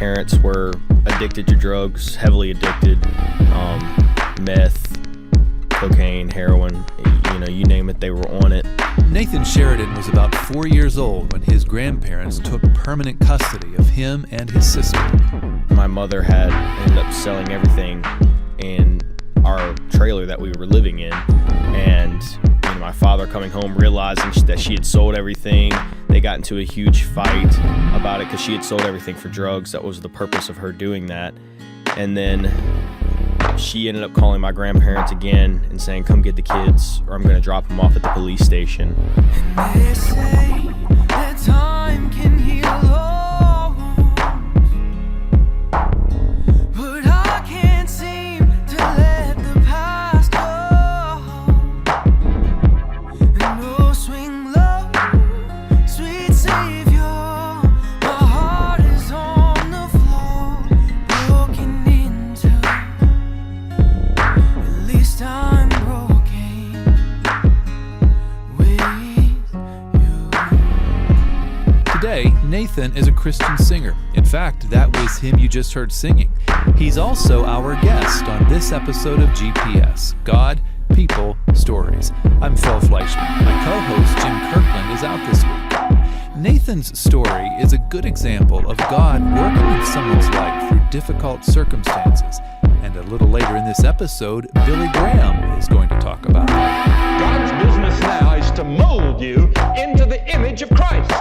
parents were addicted to drugs, heavily addicted, meth, cocaine, heroin, you name it, they were on it. Nathan Sheridan was about 4 years old when his grandparents took permanent custody of him and his sister. My mother had ended up selling everything in our trailer that we were living in, and my father coming home realizing that she had sold everything. They got into a huge fight about it because she had sold everything for drugs. That was the purpose of her doing that. And then she ended up calling my grandparents again and saying, come get the kids or I'm going to drop them off at the police station. And they say that time can heal all wounds, but I can't seem to let the past go. And oh, swing low, sweet Savior, my heart is on the floor, broken into. At least I'm broken with you. Today, Nathan is a Christian singer. In fact, that was him you just heard singing. He's also our guest on this episode of GPS, God, People, Stories. I'm Phil Fleischman. My co-host Jim Kirkland is out this week. Nathan's story is a good example of God working in someone's life through difficult circumstances. And a little later in this episode, Billy Graham is going to talk about it. God's business now is to mold you into the image of Christ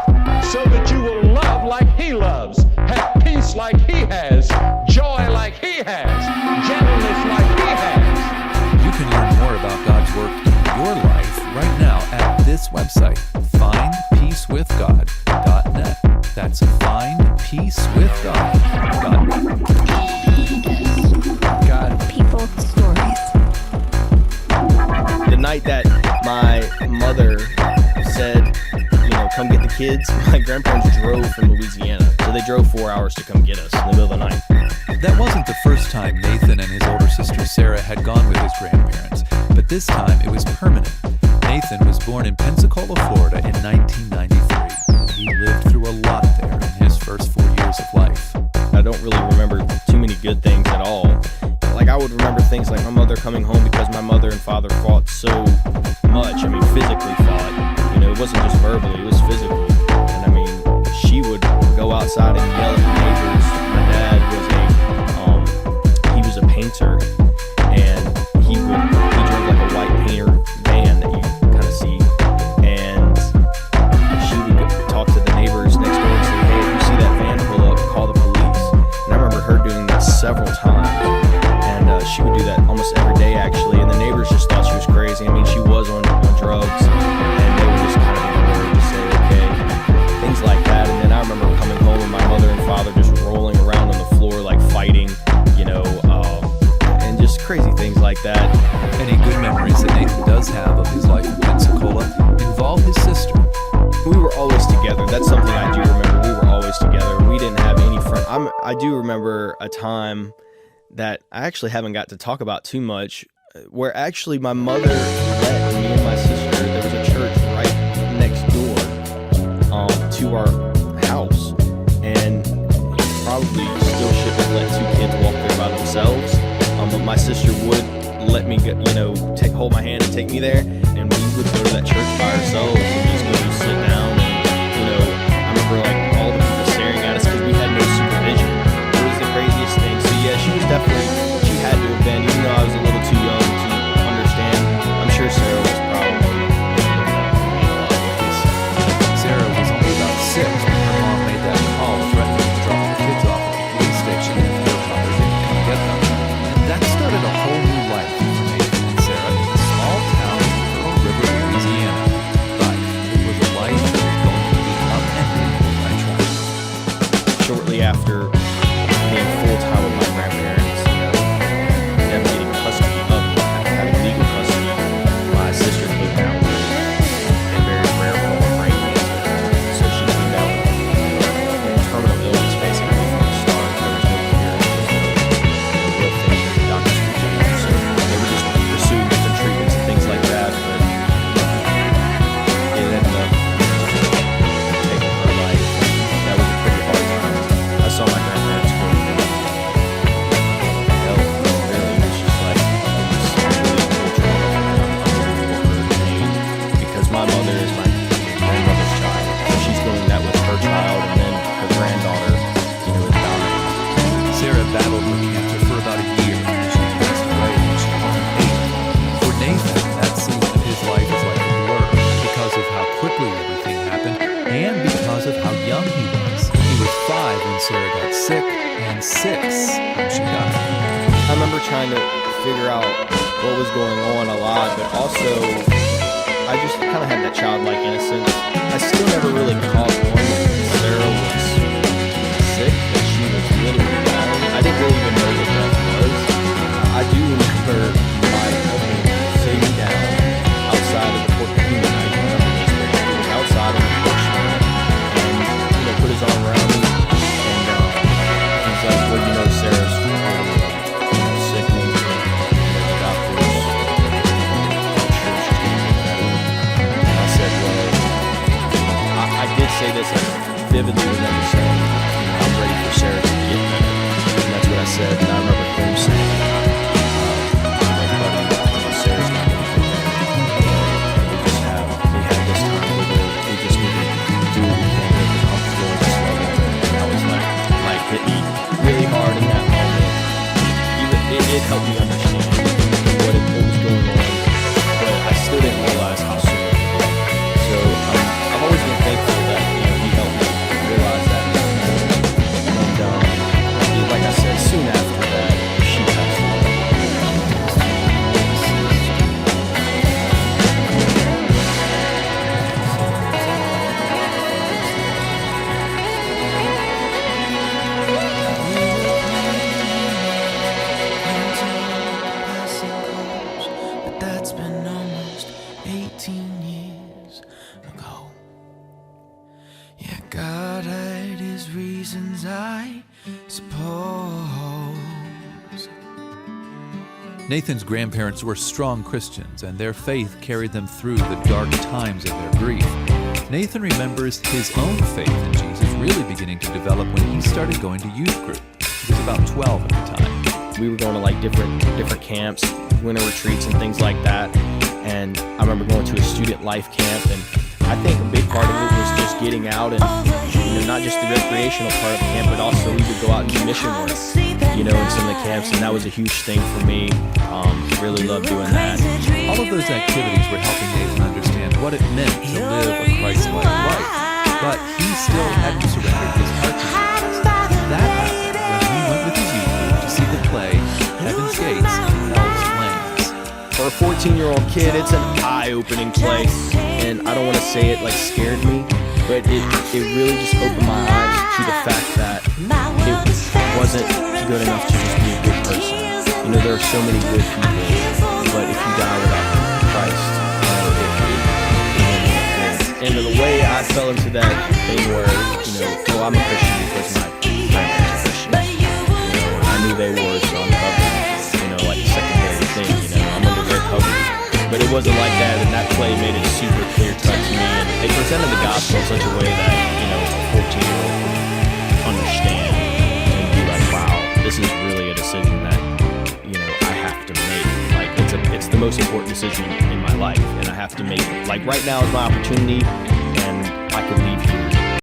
so that you will love like He loves, have peace like He has, joy like He has, gentleness like He has. You can learn more about God's work in your life right now at this website, findpeacewithgod.net. That's findpeacewithgod.net. God, People, stories. The night that my mother said, come get the kids, my grandparents drove from Louisiana. So they drove 4 hours to come get us in the middle of the night. that wasn't the first time Nathan and his older sister Sarah had gone with his grandparents, but this time it was permanent. Nathan was born in Pensacola, Florida in 1993, and he lived through a lot there in his first 4 years of life. I don't really remember too many good things at all. Like, I would remember things like my mother coming home because my mother and father fought so much. I mean, physically fought. It wasn't just verbally, it was physically. And I mean, she would go outside and yell at the neighbors. My dad was a painter, and he drove like a white painter van that you kind of see. And she would talk to the neighbors next door and say, hey, if you see that van pull up, call the police. And I remember her doing that several times. She would do that almost every day, actually, and the neighbors just thought she was crazy. I mean, she was on drugs, and they would just kind of ignore her, just say, okay, things like that. And then I remember coming home and my mother and father just rolling around on the floor, like fighting, and just crazy things like that. Any good memories that Nathan does have of his life in Pensacola involve his sister. We were always together. That's something I do remember. We were always together. We didn't have any friends. I do remember a time that I actually haven't got to talk about too much, where actually my mother let me and my sister, there was a church right next door to our house, and probably still shouldn't have let two kids walk there by themselves, but my sister would let me go, hold my hand and take me there, and we would go to that church by ourselves and just go sit down, and I remember like all the people staring at us because we had no supervision. It was the craziest thing. So yeah, she was definitely, she had to have been, even though I was a little too young to understand. I'm sure Sarah was probably in a lot of ways. Sarah was only about 6 when her mom made that call threatening to drop the kids off at the police station if their father didn't come get them. And that started a whole new life for Nathan and Sarah in a small town in Pearl River, Louisiana. But it was a life that was going to be upended by tragedy. Shortly after being full-time with my grandparents, them getting custody of me, having legal custody, my sister came down with a very rare form of brain cancer. So she came down with terminal illness, basically, from the start. There was no cure, there was no real thing that the doctors could do. So they were just pursuing different treatments and things like that, but it ended up taking her life. That was a pretty hard time. I saw my grandparents Sarah got sick, and 6 when she died. I remember trying to figure out what was going on a lot, but also I just kind of had that childlike innocence. I still never really caught on that Sarah was sick, that she was literally dying. I didn't really even know what that was. I do remember my uncle sitting me down outside of the porch. I don't remember this, but he was outside on the porch and put his arm around me, and he's like, "Well, Sarah's sick, maybe the doctors are sure she's gonna get better." And I said, "Well, I did say this. I vividly remember saying, I'm ready for Sarah to get better." And that's what I said. And I remember him saying, "Buddy, Sarah's not gonna get better. We had this time with her. We just need to do what we can to make her comfortable at this level." And I was like hit me really hard in that moment. It helped me understand what was going on, but I still didn't realize how soon it would be. So I've always been thankful that he helped me realize that. And like I said, soon after that, she passed away. But that's been almost 18 years ago. Yeah, God had his reasons, I suppose. Nathan's grandparents were strong Christians, and their faith carried them through the dark times of their grief. Nathan remembers his own faith in Jesus really beginning to develop when he started going to youth group. He was about 12 at the time. We were going to different camps, winter retreats and things like that. And I remember going to a student life camp, and I think a big part of it was just getting out and not just the recreational part of the camp, but also we would go out and do mission work, in some of the camps, and that was a huge thing for me. Really loved doing that. All of those activities were helping Nathan understand what it meant to live a Christ-like life, but he still hadn't surrendered his heart to Jesus. That happened when he went with his youth group to see the play Heaven's Gates, Hell's Flames. For a 14-year-old kid, it's an eye-opening play, and I don't want to say it scared me, but it really just opened my eyes to the fact that it wasn't good enough to just be a good person. There are so many good people, but if you die without Christ, and the way I fell into that thing where, I'm a Christian because my grandparents are Christian. I knew they were, so I'm covered, like a secondary thing, I'm under their coverage. But it wasn't like that, and that play made it super clear cut to me, and they presented the gospel in such a way that, a 14-year-old could understand and be like, wow, this is really a decision that, I have to make. It's the most important decision in my life, and I have to make it. Right now is my opportunity, and I could leave